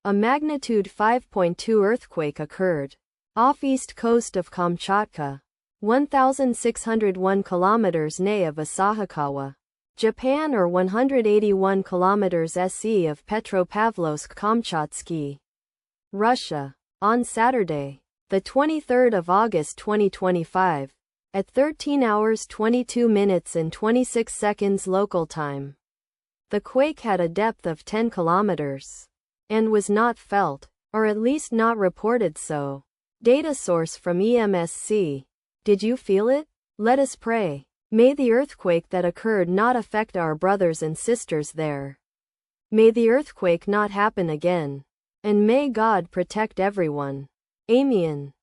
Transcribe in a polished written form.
A magnitude 5.2 earthquake occurred off east coast of Kamchatka, 1,601 kilometers NE of Asahikawa, Japan, or 181 kilometers SE of Petropavlovsk-Kamchatsky, Russia, on Saturday, the 23rd of August 2025, at 13 hours 22 minutes and 26 seconds local time. The quake had a depth of 10 kilometers and was not felt, or at least not reported so. Data source from EMSC. Did you feel it? Let us pray. May the earthquake that occurred not affect our brothers and sisters there. May the earthquake not happen again. And may God protect everyone. Amen.